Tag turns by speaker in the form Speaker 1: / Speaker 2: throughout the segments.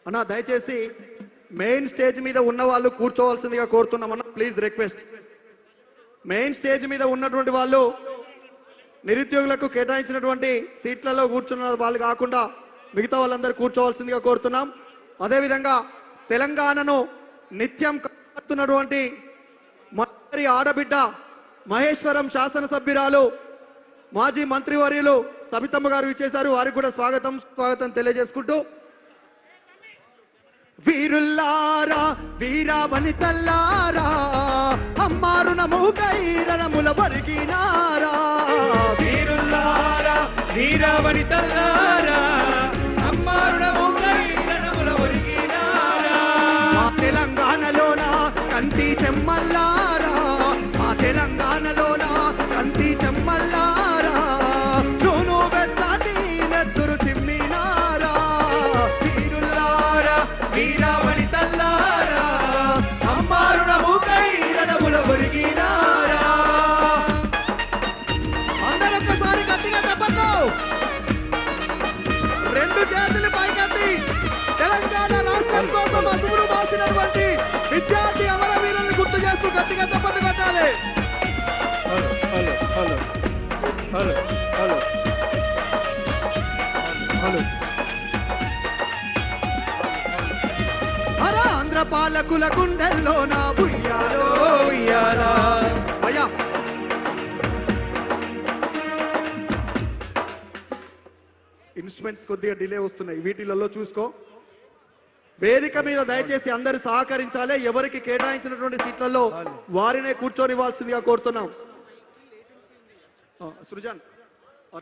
Speaker 1: అన్న దయచేసి main stage మీద ఉన్న వాళ్ళు కూర్చోవాల్సిందిగా కోరుతున్నామన్నా, ప్లీజ్ రిక్వెస్ట్. మెయిన్ స్టేజ్ మీద ఉన్నటువంటి వాళ్ళు నిరుద్యోగులకు కేటాయించినటువంటి సీట్లలో కూర్చున్న వాళ్ళు కాకుండా మిగతా వాళ్ళందరూ కూర్చోవాల్సిందిగా కోరుతున్నాం. అదేవిధంగా తెలంగాణను నిత్యం కాపాడుతున్నటువంటి మంత్రి ఆడబిడ్డ మహేశ్వరం శాసనసభ్యురాలు మాజీ మంత్రివర్యులు సబితమ్మ గారు ఇచ్చేశారు. వారికి కూడా స్వాగతం తెలియజేసుకుంటూ, వీరుల్లారా వీరా వనితల్లారా అమ్మారుణముకై రణముల వరిగినారా,
Speaker 2: వీరుల్లారా వీరా వనితల్లారా అమ్మారుణముకై రణముల వరిగినారా,
Speaker 1: మా తెలంగాణలోన కంటి చెమ్మల్లారా, మా తెలంగాణలోన కంటి చెమ్మల్లారా నూనె వెచ్చాటి మెత్తురు చిమ్మినారా,
Speaker 2: వీరుల్లారా వీరా వనితల్లారా అమ్మారుణముకై రణముల వరిగినారా.
Speaker 1: అందరూ ఒక్కసారి గట్టిగా చెప్పండి, రెండు చేతులు పైకెత్తి తెలంగాణ రాష్ట్రం కోసం అసువులు బాసినటువంటి విద్యార్థి అమరవీరులను గుర్తు చేస్తూ గట్టిగా చెప్పండి కొట్టాలి. హర ఆంధ్ర పాలకుల గుండెల్లో నా ఉయ్యాలో
Speaker 2: ఉయ్యాలా
Speaker 1: అయ్యా. ఇన్స్ట్రుమెంట్స్ కొద్దిగా డిలే వస్తున్నాయి, వీటిలలో చూసుకో. వేదిక మీద దయచేసి అందరు సహకరించాలి. ఎవరికి కేటాయించినటువంటి సీట్లలో వారినే కూర్చొనివ్వాల్సిందిగా కోరుతున్నాం. సృజన్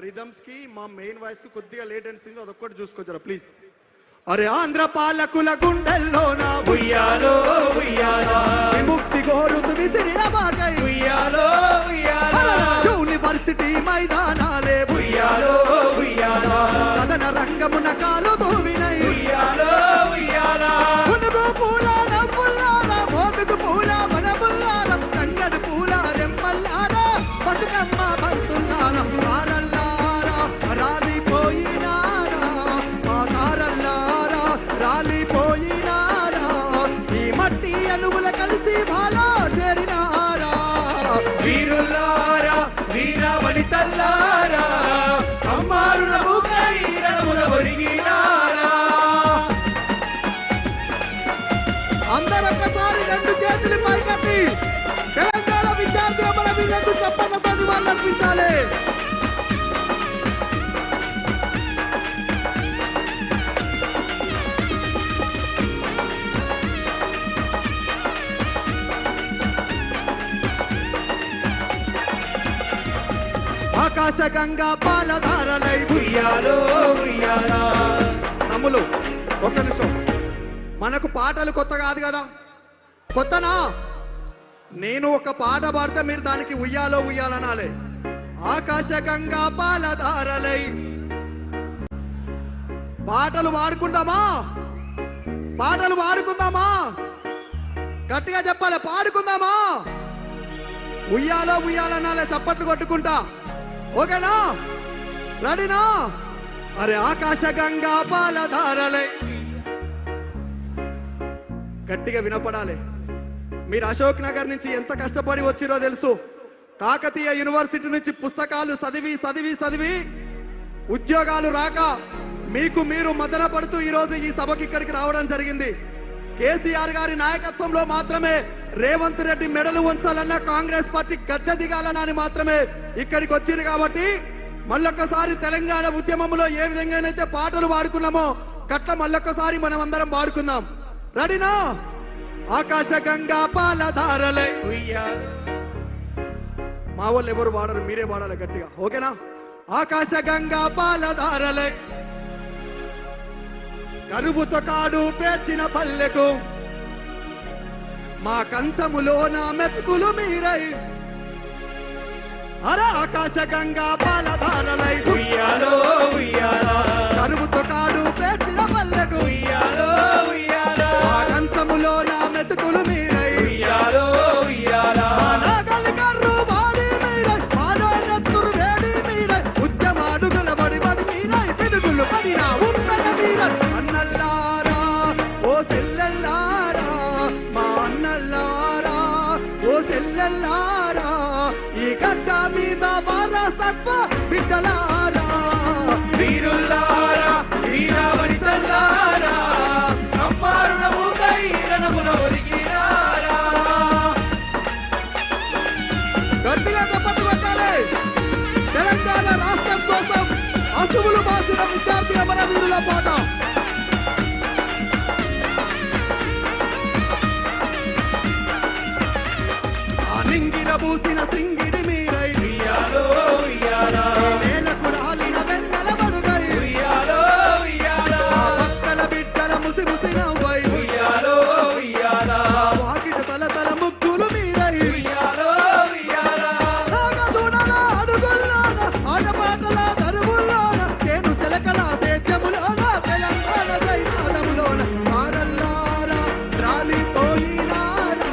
Speaker 1: రిథమ్స్ కి మా మెయిన్ వాయిస్ కి కొద్దిగా లేటెన్సీ ఉంది, అదొక్కటి చూసుకోవచ్చారా ప్లీజ్. అరే ఆంధ్ర పాలకుల గుండెల్లో నా
Speaker 2: ఉయ్యాలో ఉయ్యాలా
Speaker 1: విముక్తి కోరుతూ విసిరిన మాకై
Speaker 2: ఉయ్యాలో ఉయ్యాలా
Speaker 1: యూనివర్సిటీ మైదానాలే
Speaker 2: ఉయ్యాలో ఉయ్యాలా
Speaker 1: కథన రంగమున కాలు దూవినై
Speaker 2: ఉయ్యాలో ఉయ్యాలా
Speaker 1: పునుగు పూల నవ్వుల్లారా మోదుగు పూల వనముల్లారం తంగడు పూల రెమ్మల్లారా బతుకమ్మ బంతుల్లారా కారల్లారా రాలిపోయినారా, మా కారల్లారా రాలిపోయినారా, ఈ మట్టి అణువుల కలిసి మాలో చేరినారా,
Speaker 2: వీరుల్లారా వీరా వనితల్లారా అమ్మారుణముకై రణముల వరిగినారా.
Speaker 1: అందరూ ఒక్కసారి రెండు చేతులు పైకెత్తి తెలంగాణ విద్యార్థుల మన వీళ్ళకు చెప్పడంతో వాళ్ళు అనిపించాలి. ఆకాశ గంగా పాలధారలై
Speaker 2: ఉయ్యాలో ఉయ్యాలా
Speaker 1: తమ్ములు ఒక్క నిమిషం, మనకు పాటలు కొత్త కాదు కదా, కొత్తనా? నేను ఒక పాట పాడితే మీరు దానికి ఉయ్యాలో ఉయ్యాలనాలే. ఆకాశ గంగా పాలధారలై పాటలు పాడుకుందామా? పాటలు పాడుకుందామా? గట్టిగా చెప్పాలి, పాడుకుందామా? ఉయ్యాలో ఉయ్యాలనాలే చప్పట్లు కొట్టుకుంటా, ఓకేనా? రెడీనా? అరే ఆకాశ గంగా పాలధారలై గట్టిగా వినపడాలి. మీరు అశోక్ నగర్ నుంచి ఎంత కష్టపడి వచ్చిరో తెలుసు. కాకతీయ యూనివర్సిటీ నుంచి పుస్తకాలు చదివి చదివి చదివి ఉద్యోగాలు రాక మీకు మీరు మదన పడుతూ ఈరోజు ఈ సభకి ఇక్కడికి రావడం జరిగింది. కేసీఆర్ గారి నాయకత్వంలో మాత్రమే రేవంత్ రెడ్డి మెడలు ఉంచాలన్న, కాంగ్రెస్ పార్టీ గద్దె దిగాలన్న మాత్రమే ఇక్కడికి వచ్చిరు. కాబట్టి మళ్ళొక్కసారి తెలంగాణ ఉద్యమంలో ఏ విధంగానైతే పాటలు పాడుకున్నామో గట్ల మళ్ళొక్కసారి మనం అందరం పాడుకుందాం. రెడీనా? ఆకాశ గంగా పాలధారలై
Speaker 2: ఉయ్యాలో
Speaker 1: మా వాళ్ళు ఎవరు పాడరు, మీరే పాడాలి గట్టిగా, ఓకేనా? ఆకాశ గంగా పాలధారలై కరువుతో కాడు పేర్చిన పల్లెకు మా కంచములో నా మెతుకులు మీరై, అర ఆకాశ గంగా పాలధారలై
Speaker 2: ఉయ్యాలో ఉయ్యాలా
Speaker 1: కరువుతో కాడు పేర్చిన పల్లెకు
Speaker 2: ఉయ్యాలో ఉయ్యాలా
Speaker 1: మా కంచములో నా మెతుకులు మీరై,
Speaker 2: ఉయ్యాలో ఉయ్యాలా
Speaker 1: నాగలి కర్రు వాడి మీరై, మాలో నెత్తురు వేడి మీరై, ఉద్యమాడుగుల బడి బడి మీరై, పిడుగులు పడిన ఉప్పెన మీరై, అన్నల్లారా పల్లెల్లారా ఈ గడ్డ మీద వారసత్వ బిడ్డలారా
Speaker 2: వీరుల్లారా వీరావనితల్లారా అమ్మారుణముకై రణమున ఒరిగినారా
Speaker 1: గట్టిగా చప్పట్లు కొట్టాలి. తెలంగాణ రాష్ట్రం కోసం అసువులు బాసిన విద్యార్థి అమరవీరుల పాట. నింగిల పూసిన సింగిడి మీరై
Speaker 2: ఉయ్యాలో ఉయ్యాలా
Speaker 1: నేలకు రాలిన వెన్నెల మడుగై
Speaker 2: ఉయ్యాలో ఉయ్యాలా
Speaker 1: పక్కల బిడ్డల ముసి ముసి నవ్వై
Speaker 2: ఉయ్యాలో ఉయ్యాలా
Speaker 1: వాకిటి తల ముగ్గులు మీరై
Speaker 2: ఉయ్యాలో ఉయ్యాలా
Speaker 1: నాగదునల అడుగుల్లోన ఆటపాటల దరువుల్లోన చేను సెలకల సేద్యములోన తెలంగాణ జైనాదములోన మారల్లారా రాలిపోయినారా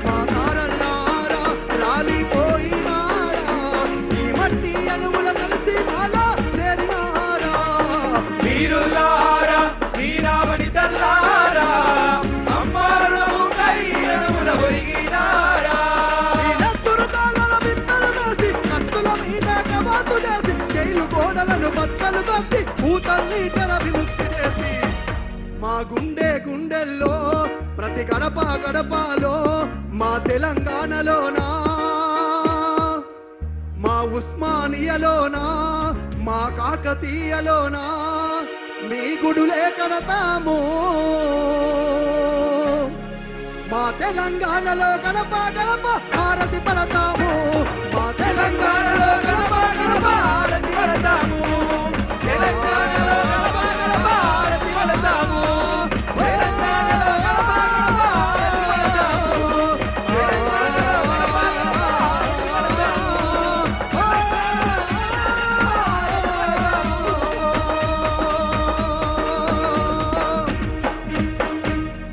Speaker 1: మా తారల్లారా రాలిపోయినారా ఈ మట్టి అణువుల కలిసి మాలా చేరినారా
Speaker 2: వీరుల్లారా వీరావనితల్లారా అమ్మారుణముకై రణమున ఒరిగినారా
Speaker 1: ఈ నెత్తురు తాళల విత్తలు వేసి కత్తుల మీద కవాతు చేసి జైలు గోడలను బద్దలు కొట్టి ఊతల్ని తెర విముక్తి చేసి మా గుండెల్లో ప్రతి గడప గడపలో మా తెలంగాణలోనా మా ఉస్మానియాలోనా మా కాకతీయలోనా మీ గుడులే కడతాము మా తెలంగాణలో గడప గడప హారతి పడతాము మా తెలంగాణలో గడప గడప
Speaker 2: హారతి పడతాము తెలంగాణలో గడప గడప హారతి పడతాము తెలంగాణలో గడప గడప హారతి పడతాము తెలంగాణలో గడప గడప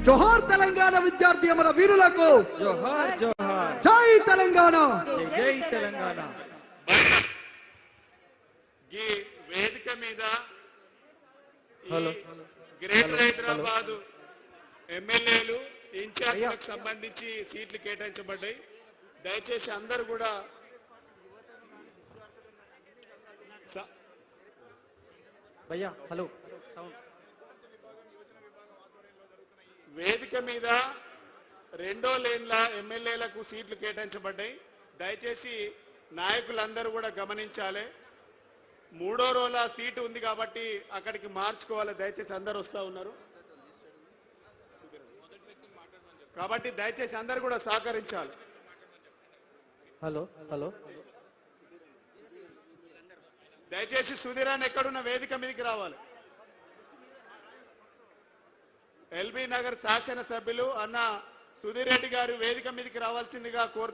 Speaker 1: జోహార్ తెలంగాణ విద్యార్థి అమర వీరులకు
Speaker 2: జోహార్ జోహార్
Speaker 1: జై తెలంగాణ.
Speaker 2: జై తెలంగాణ
Speaker 3: ఈ వేదిక మీద ఈ గ్రేటర్ హైదరాబాద్ ఎమ్మెల్యేలు ఇన్ఛార్జీలకు సంబంధించి సీట్లు కేటాయించబడ్డాయి. దయచేసి అందరూ కూడా
Speaker 4: భయ్యా హలో సౌండ్
Speaker 3: వేదిక మీద రెండో లేన్ల ఎమ్మెల్యేలకు సీట్లు కేటాయించబడ్డాయి. దయచేసి నాయకులందరూ కూడా గమనించాలి. మూడో రోల సీటు ఉంది కాబట్టి అక్కడికి మార్చుకోవాలి. దయచేసి అందరు వస్తా ఉన్నారు కాబట్టి దయచేసి అందరు కూడా సహకరించాలి.
Speaker 4: హలో హలో
Speaker 3: దయచేసి సుధీరాన్ ఎక్కడున్న వేదిక మీదకి రావాలి. ఎల్బీ నగర్ శాసనసభ్యులు అన్న సుధీర్ రెడ్డి గారు వేదిక మీదకి రావాల్సిందిగా కోరు